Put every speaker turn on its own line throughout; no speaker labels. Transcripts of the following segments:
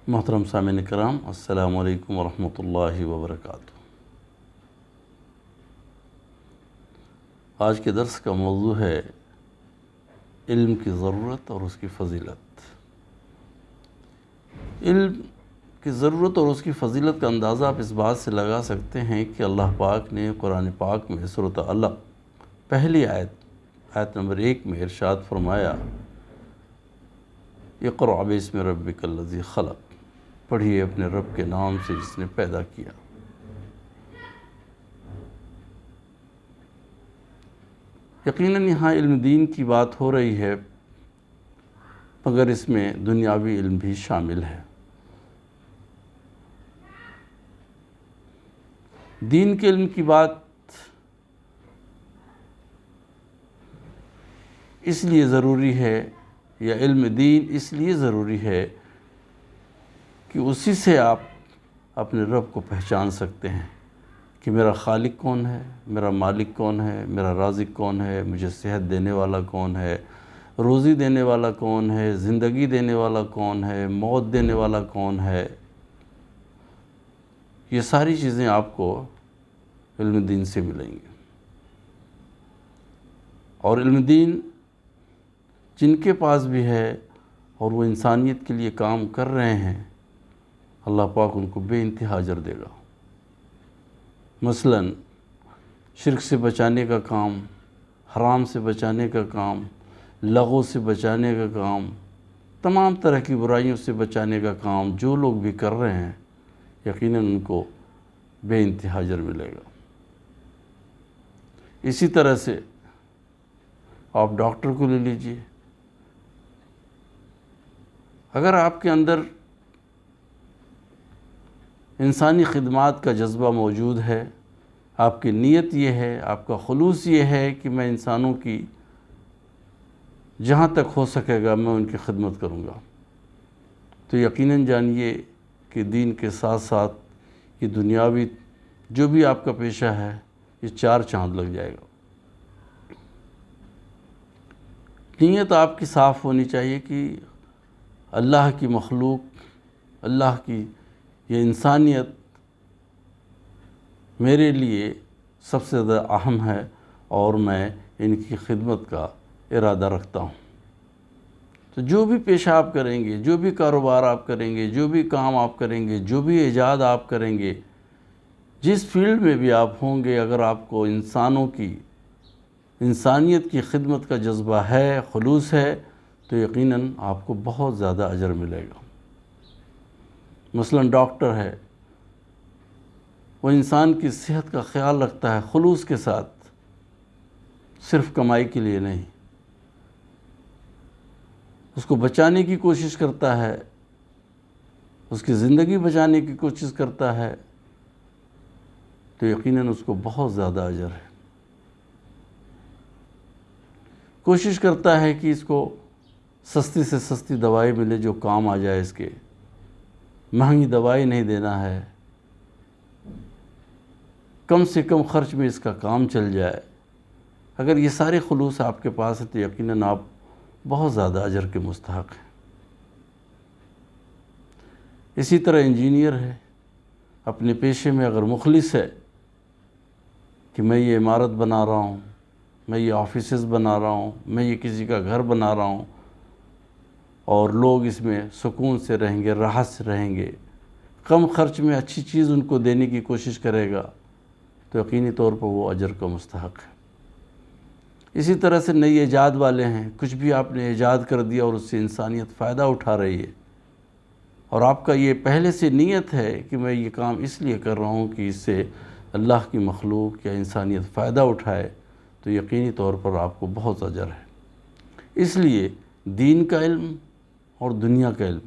محترم سامعین کرام، السلام علیکم ورحمۃ اللہ وبرکاتہ۔ آج کے درس کا موضوع ہے علم کی ضرورت اور اس کی فضیلت۔ علم کی ضرورت اور اس کی فضیلت کا اندازہ آپ اس بات سے لگا سکتے ہیں کہ اللہ پاک نے قرآن پاک میں سورۃ علق پہلی آیت نمبر 1 میں ارشاد فرمایا، اقرأ باسم ربک الذی خلق، پڑھیے اپنے رب کے نام سے جس نے پیدا کیا۔ یقیناً یہاں علم دین کی بات ہو رہی ہے، مگر اس میں دنیاوی علم بھی شامل ہے۔ دین کے علم کی بات اس لیے ضروری ہے، یا علم دین اس لیے ضروری ہے کہ اسی سے آپ اپنے رب کو پہچان سکتے ہیں کہ میرا خالق کون ہے، میرا مالک کون ہے، میرا رازق کون ہے، مجھے صحت دینے والا کون ہے، روزی دینے والا کون ہے، زندگی دینے والا کون ہے، موت دینے والا کون ہے۔ یہ ساری چیزیں آپ کو علم دین سے ملیں گی، اور علم دین جن کے پاس بھی ہے اور وہ انسانیت کے لیے کام کر رہے ہیں، اللہ پاک ان کو بے انتہا اجر دے گا۔ مثلاً شرک سے بچانے کا کام، حرام سے بچانے کا کام، لغو سے بچانے کا کام، تمام طرح کی برائیوں سے بچانے کا کام جو لوگ بھی کر رہے ہیں، یقیناً ان کو بے انتہا اجر ملے گا۔ اسی طرح سے آپ ڈاکٹر کو لے لیجئے، اگر آپ کے اندر انسانی خدمات کا جذبہ موجود ہے، آپ کی نیت یہ ہے، آپ کا خلوص یہ ہے کہ میں انسانوں کی جہاں تک ہو سکے گا میں ان کی خدمت کروں گا، تو یقیناً جانیے کہ دین کے ساتھ ساتھ یہ دنیاوی جو بھی آپ کا پیشہ ہے، یہ 4 چاند لگ جائے گا۔ نیت آپ کی صاف ہونی چاہیے کہ اللہ کی مخلوق، اللہ کی یہ انسانیت میرے لیے سب سے زیادہ اہم ہے، اور میں ان کی خدمت کا ارادہ رکھتا ہوں۔ تو جو بھی پیشہ آپ کریں گے، جو بھی کاروبار آپ کریں گے، جو بھی کام آپ کریں گے، جو بھی ایجاد آپ کریں گے، جس فیلڈ میں بھی آپ ہوں گے، اگر آپ کو انسانوں کی، انسانیت کی خدمت کا جذبہ ہے، خلوص ہے، تو یقیناً آپ کو بہت زیادہ اجر ملے گا۔ مثلاً ڈاکٹر ہے، وہ انسان کی صحت کا خیال رکھتا ہے خلوص کے ساتھ، صرف کمائی کے لیے نہیں، اس کو بچانے کی کوشش کرتا ہے، اس کی زندگی بچانے کی کوشش کرتا ہے، تو یقیناً اس کو بہت زیادہ اجر ہے۔ کوشش کرتا ہے کہ اس کو سستی سے سستی دوائی ملے جو کام آ جائے، اس کے مہنگی دوائی نہیں دینا ہے، کم سے کم خرچ میں اس کا کام چل جائے۔ اگر یہ سارے خلوص آپ کے پاس ہے تو یقیناً آپ بہت زیادہ اجر کے مستحق ہیں۔ اسی طرح انجینئر ہے، اپنے پیشے میں اگر مخلص ہے کہ میں یہ عمارت بنا رہا ہوں، میں یہ آفیسز بنا رہا ہوں، میں یہ کسی کا گھر بنا رہا ہوں، اور لوگ اس میں سکون سے رہیں گے، راحت سے رہیں گے، کم خرچ میں اچھی چیز ان کو دینے کی کوشش کرے گا، تو یقینی طور پر وہ اجر کا مستحق ہے۔ اسی طرح سے نئی ایجاد والے ہیں، کچھ بھی آپ نے ایجاد کر دیا اور اس سے انسانیت فائدہ اٹھا رہی ہے، اور آپ کا یہ پہلے سے نیت ہے کہ میں یہ کام اس لیے کر رہا ہوں کہ اس سے اللہ کی مخلوق یا انسانیت فائدہ اٹھائے، تو یقینی طور پر آپ کو بہت اجر ہے۔ اس لیے دین کا علم اور دنیا کا علم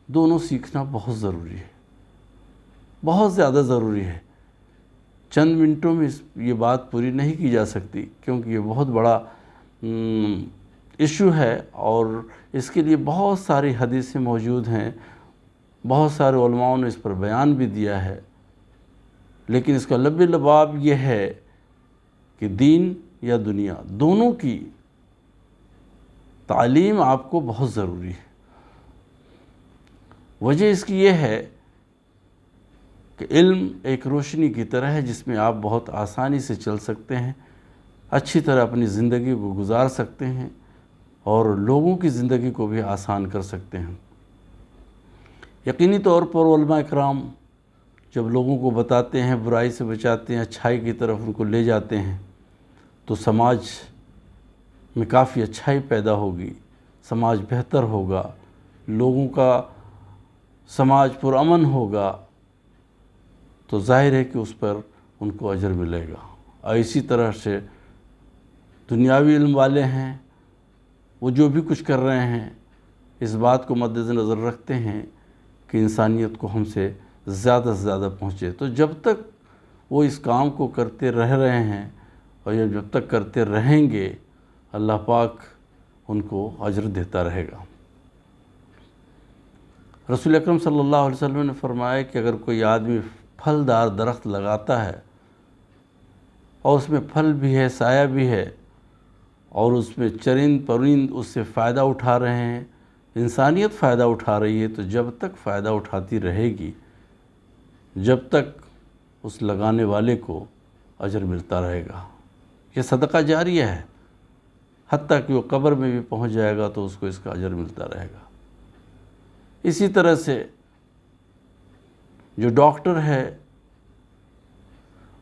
دونوں سیکھنا بہت ضروری ہے، بہت زیادہ ضروری ہے۔ چند منٹوں میں یہ بات پوری نہیں کی جا سکتی، کیونکہ یہ بہت بڑا ایشو ہے، اور اس کے لیے بہت ساری حدیثیں موجود ہیں، بہت سارے علماء نے اس پر بیان بھی دیا ہے، لیکن اس کا لب لباب یہ ہے کہ دین یا دنیا دونوں کی تعلیم آپ کو بہت ضروری ہے۔ وجہ اس کی یہ ہے کہ علم ایک روشنی کی طرح ہے جس میں آپ بہت آسانی سے چل سکتے ہیں، اچھی طرح اپنی زندگی کو گزار سکتے ہیں اور لوگوں کی زندگی کو بھی آسان کر سکتے ہیں۔ یقینی طور پر علماء اکرام جب لوگوں کو بتاتے ہیں، برائی سے بچاتے ہیں، اچھائی کی طرف ان کو لے جاتے ہیں، تو سماج میں کافی اچھائی پیدا ہوگی، سماج بہتر ہوگا، لوگوں کا سماج پرامن ہوگا، تو ظاہر ہے کہ اس پر ان کو اجر ملے گا۔ اور اسی طرح سے دنیاوی علم والے ہیں، وہ جو بھی کچھ کر رہے ہیں اس بات کو مد نظر رکھتے ہیں کہ انسانیت کو ہم سے زیادہ سے زیادہ پہنچے، تو جب تک وہ اس کام کو کرتے رہ رہے ہیں اور یہ جب تک کرتے رہیں گے، اللہ پاک ان کو اجر دیتا رہے گا۔ رسول اکرم صلی اللہ علیہ وسلم نے فرمایا کہ اگر کوئی آدمی پھلدار درخت لگاتا ہے اور اس میں پھل بھی ہے، سایہ بھی ہے، اور اس میں چرند پرند اس سے فائدہ اٹھا رہے ہیں، انسانیت فائدہ اٹھا رہی ہے، تو جب تک فائدہ اٹھاتی رہے گی، جب تک اس لگانے والے کو اجر ملتا رہے گا۔ یہ صدقہ جاریہ ہے، حتیٰ کہ وہ قبر میں بھی پہنچ جائے گا تو اس کو اس کا اجر ملتا رہے گا۔ اسی طرح سے جو ڈاکٹر ہے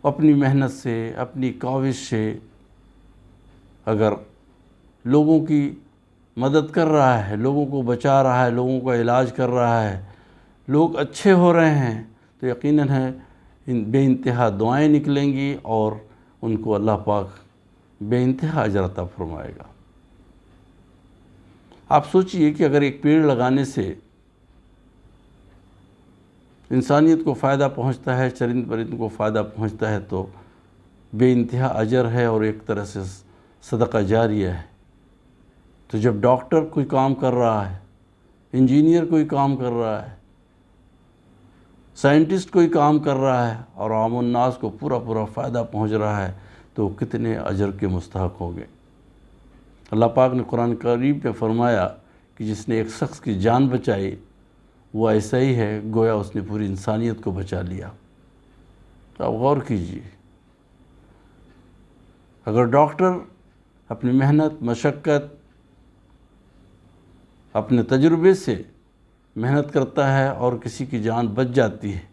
اپنی محنت سے، اپنی کاوش سے اگر لوگوں کی مدد کر رہا ہے، لوگوں کو بچا رہا ہے، لوگوں کا علاج کر رہا ہے، لوگ اچھے ہو رہے ہیں، تو یقیناً ہے بے انتہا دعائیں نکلیں گی اور ان کو اللہ پاک بے انتہا اجر عطا فرمائے گا۔ آپ سوچئے کہ اگر ایک پیڑ لگانے سے انسانیت کو فائدہ پہنچتا ہے، چرند پرند کو فائدہ پہنچتا ہے، تو بے انتہا اجر ہے اور ایک طرح سے صدقہ جاریہ ہے۔ تو جب ڈاکٹر کوئی کام کر رہا ہے، انجینئر کوئی کام کر رہا ہے، سائنٹسٹ کوئی کام کر رہا ہے اور عام الناس کو پورا فائدہ پہنچ رہا ہے، تو کتنے اجر کے مستحق ہوں گے۔ اللہ پاک نے قرآن کریم میں فرمایا کہ جس نے ایک شخص کی جان بچائی وہ ایسا ہی ہے گویا اس نے پوری انسانیت کو بچا لیا۔ تو آپ غور کیجئے، اگر ڈاکٹر اپنی محنت، مشقت، اپنے تجربے سے محنت کرتا ہے اور کسی کی جان بچ جاتی ہے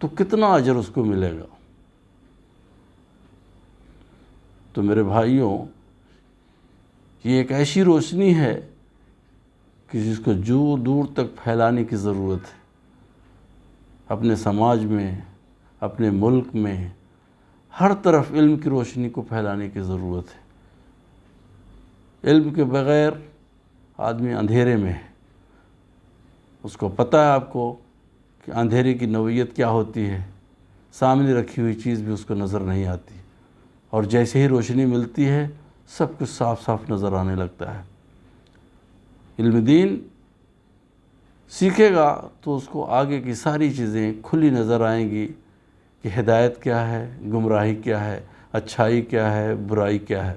تو کتنا اجر اس کو ملے گا۔ تو میرے بھائیوں، یہ ایک ایسی روشنی ہے کہ جس کو دور تک پھیلانے کی ضرورت ہے۔ اپنے سماج میں، اپنے ملک میں، ہر طرف علم کی روشنی کو پھیلانے کی ضرورت ہے۔ علم کے بغیر آدمی اندھیرے میں ہے۔ اس کو پتہ ہے آپ کو کہ اندھیرے کی نوعیت کیا ہوتی ہے، سامنے رکھی ہوئی چیز بھی اس کو نظر نہیں آتی، اور جیسے ہی روشنی ملتی ہے سب کچھ صاف صاف نظر آنے لگتا ہے۔ علم دین سیکھے گا تو اس کو آگے کی ساری چیزیں کھلی نظر آئیں گی کہ ہدایت کیا ہے، گمراہی کیا ہے، اچھائی کیا ہے، برائی کیا ہے۔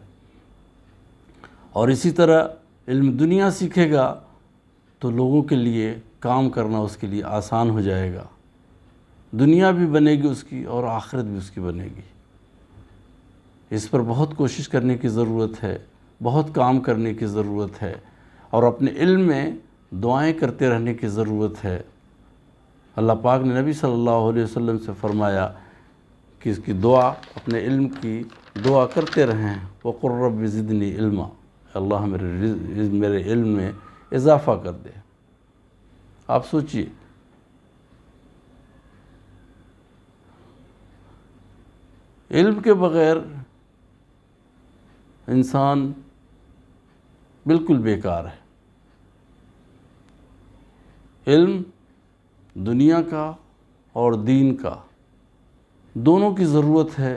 اور اسی طرح علم دنیا سیکھے گا تو لوگوں کے لیے کام کرنا اس کے لیے آسان ہو جائے گا، دنیا بھی بنے گی اس کی اور آخرت بھی اس کی بنے گی۔ اس پر بہت کوشش کرنے کی ضرورت ہے، بہت کام کرنے کی ضرورت ہے، اور اپنے علم میں دعائیں کرتے رہنے کی ضرورت ہے۔ اللہ پاک نے نبی صلی اللہ علیہ وسلم سے فرمایا کہ اس کی دعا، اپنے علم کی دعا کرتے رہیں، وَقُلْ رَبِّ زِدْنِي عِلْمًا، اللہ میرے علم میں اضافہ کر دے۔ آپ سوچئے، علم کے بغیر انسان بالکل بیکار ہے۔ علم دنیا کا اور دین کا دونوں کی ضرورت ہے،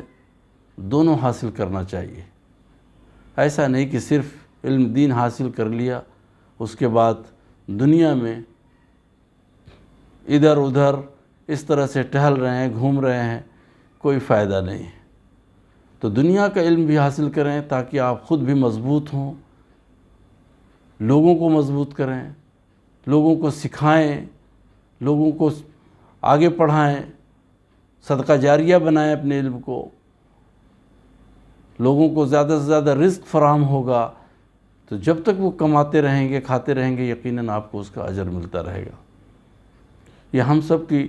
دونوں حاصل کرنا چاہیے۔ ایسا نہیں کہ صرف علم دین حاصل کر لیا، اس کے بعد دنیا میں ادھر ادھر اس طرح سے ٹہل رہے ہیں، گھوم رہے ہیں، کوئی فائدہ نہیں ہے۔ تو دنیا کا علم بھی حاصل کریں تاکہ آپ خود بھی مضبوط ہوں، لوگوں کو مضبوط کریں، لوگوں کو سکھائیں، لوگوں کو آگے پڑھائیں، صدقہ جاریہ بنائیں اپنے علم کو. لوگوں کو زیادہ سے زیادہ رزق فراہم ہوگا تو جب تک وہ کماتے رہیں گے، کھاتے رہیں گے، یقیناً آپ کو اس کا اجر ملتا رہے گا. یہ ہم سب کی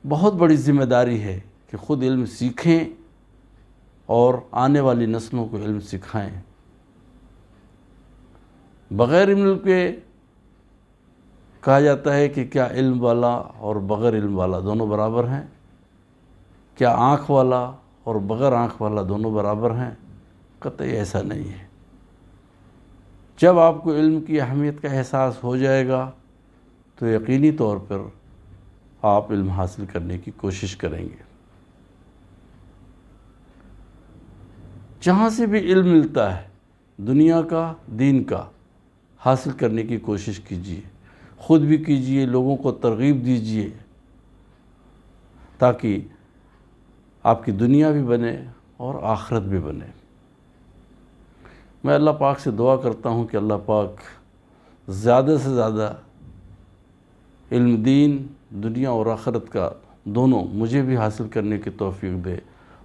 بہت بڑی ذمہ داری ہے کہ خود علم سیکھیں اور آنے والی نسلوں کو علم سکھائیں. بغیر علم کے کہا جاتا ہے کہ کیا علم والا اور بغیر علم والا دونوں برابر ہیں؟ کیا آنکھ والا اور بغیر آنکھ والا دونوں برابر ہیں؟ قطعی ایسا نہیں ہے. جب آپ کو علم کی اہمیت کا احساس ہو جائے گا تو یقینی طور پر آپ علم حاصل کرنے کی کوشش کریں گے. جہاں سے بھی علم ملتا ہے، دنیا کا، دین کا، حاصل کرنے کی کوشش کیجیے. خود بھی کیجیے، لوگوں کو ترغیب دیجیے تاکہ آپ کی دنیا بھی بنے اور آخرت بھی بنے. میں اللہ پاک سے دعا کرتا ہوں کہ اللہ پاک زیادہ سے زیادہ علم دین، دنیا اور آخرت کا دونوں مجھے بھی حاصل کرنے کی توفیق دے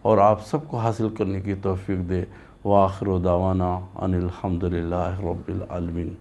اور آپ سب کو حاصل کرنے کی توفیق دے. وآخر دعوانا ان الحمد للہ رب العالمین.